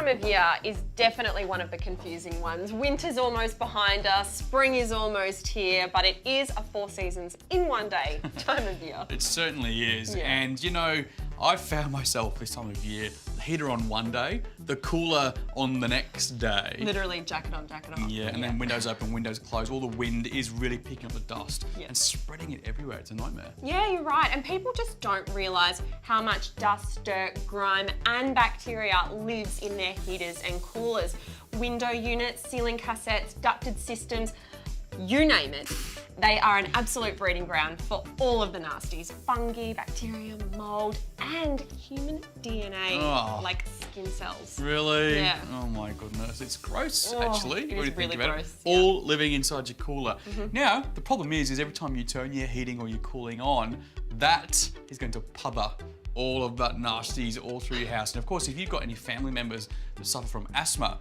time of year is definitely one of the confusing ones. Winter's almost behind us, spring is almost here, but it is a 4 seasons in one day time of year. It certainly is. Yeah. And you know, I've found myself this time of year, the heater on one day, the cooler on the next day. Literally jacket on, jacket off. Yeah, and then windows open, windows closed. All the wind is really picking up the dust and spreading it everywhere. It's a nightmare. Yeah, you're right. And people just don't realise how much dust, dirt, grime and bacteria lives in their heaters and coolers. Window units, ceiling cassettes, ducted systems, you name it. They are an absolute breeding ground for all of the nasties. Fungi, bacteria, mould and human DNA, like skin cells. Really? Yeah. Oh my goodness. It's gross, actually. It when is you think really about gross. it. All living inside your cooler. Now, the problem is every time you turn your heating or your cooling on, that is going to puther all of that nasties all through your house. And of course, if you've got any family members that suffer from asthma,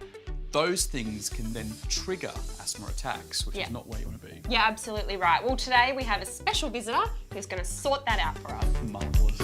those things can then trigger asthma attacks, which is not where you want to be. Yeah, absolutely right. Well, today we have a special visitor who's going to sort that out for us. Marvellous.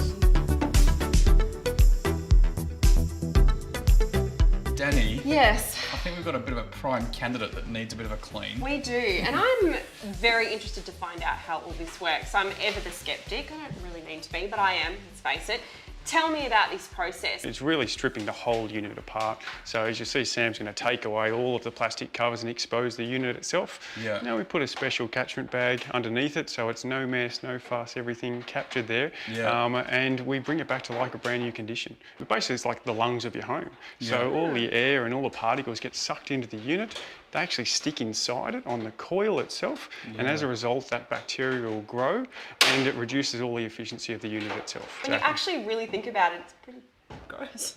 Danny. Yes. I think we've got a bit of a prime candidate that needs a bit of a clean. We do, and I'm very interested to find out how all this works. I'm ever the skeptic. I don't really mean to be, but I am, let's face it. Tell me about this process. It's really stripping the whole unit apart. So as you see, Sam's going to take away all of the plastic covers and expose the unit itself. Yeah. Now we put a special catchment bag underneath it, so it's no mess, no fuss, everything captured there. Yeah. And we bring it back to like a brand new condition. But basically, it's like the lungs of your home. So all the air and all the particles get sucked into the unit. They actually stick inside it on the coil itself, and as a result, that bacteria will grow, and it reduces all the efficiency of the unit itself. When you actually really think about it, it's pretty gross.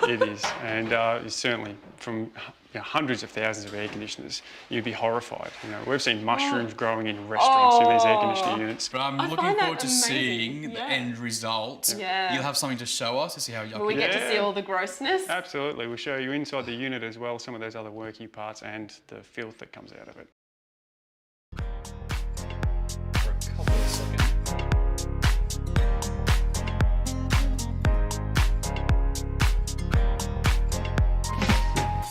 It is, and it's certainly from hundreds of thousands of air conditioners, you'd be horrified. You know, we've seen mushrooms growing in restaurants in these air conditioning units. But I'm looking find that forward to amazing. seeing the end result. Yeah. You'll have something to show us to see how yucky Will we get to see all the grossness? Absolutely, we'll show you inside the unit as well, some of those other working parts and the filth that comes out of it. for a couple of seconds.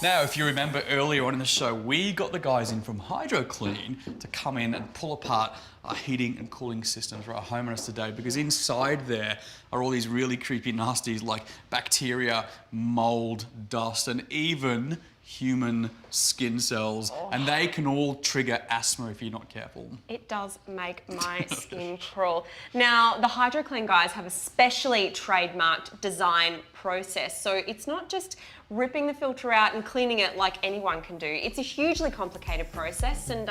Now, if you remember earlier on in the show, we got the guys in from HydroKleen to come in and pull apart our heating and cooling systems for our homeowners today, because inside there are all these really creepy nasties like bacteria, mold, dust, and even human skin cells, and they can all trigger asthma if you're not careful. It does make my skin crawl. Now, the HydroKleen guys have a specially trademarked design process, so it's not just ripping the filter out and cleaning it like anyone can do. It's a hugely complicated process, and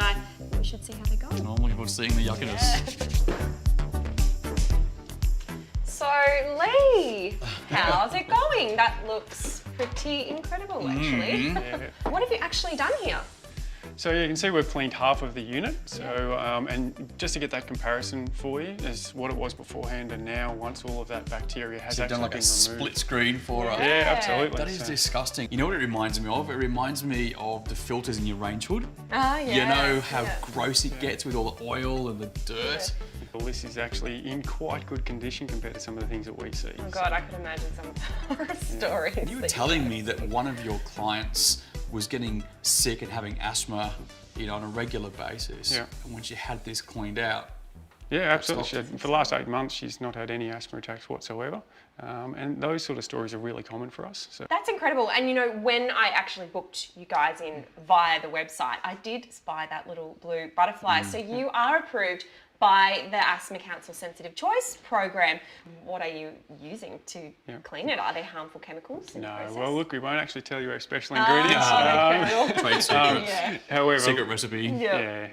we should see how they go. And I'm looking forward to seeing the yuckiness. So, Lee, how's it going? That looks pretty incredible, actually. What have you actually done here? So you can see we've cleaned half of the unit. So and just to get that comparison for you is what it was beforehand and now once all of that bacteria has So you've actually done like been a removed. split screen for us. Yeah, absolutely. That is So- disgusting. You know what it reminds me of? It reminds me of the filters in your range hood. Ah, yeah. You know how gross it gets with all the oil and the dirt. Well, this is actually in quite good condition compared to some of the things that we see. Oh God, I could imagine some of the horror stories. You were telling me that one of your clients was getting sick and having asthma, you know, on a regular basis. Yeah. And when she had this cleaned out, Yeah, absolutely. For the last 8 months, she's not had any asthma attacks whatsoever. And those sort of stories are really common for us. So. That's incredible. And you know, when I actually booked you guys in via the website, I did spy that little blue butterfly. So you are approved by the Asthma Council Sensitive Choice program. What are you using to clean it? Are there harmful chemicals in the No, process? well, look, we won't actually tell you our special ingredients. trade secret, However, secret recipe.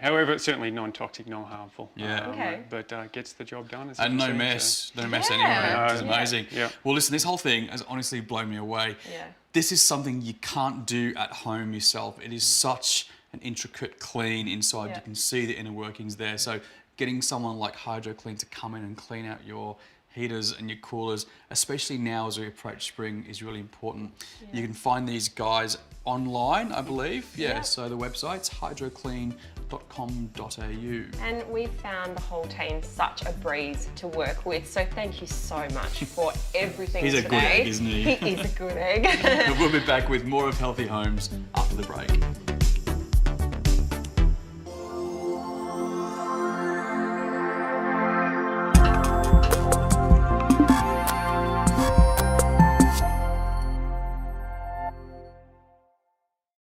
however, it's certainly non-toxic, non-harmful. Yeah. Okay. But gets the job done. As you And can no see, mess, no mess Yeah. anywhere, which is No. amazing. Yeah. Well, listen, this whole thing has honestly blown me away. Yeah. This is something you can't do at home yourself. It is such an intricate clean inside. Yeah. You can see the inner workings there. So getting someone like HydroKleen to come in and clean out your heaters and your coolers, especially now as we approach spring, is really important. You can find these guys online, I believe. Yeah, so the website's hydrokleen.com.au. And we've found the whole team such a breeze to work with, so thank you so much for everything He's today. a good egg, isn't he? He is a good egg. We'll be back with more of Healthy Homes after the break.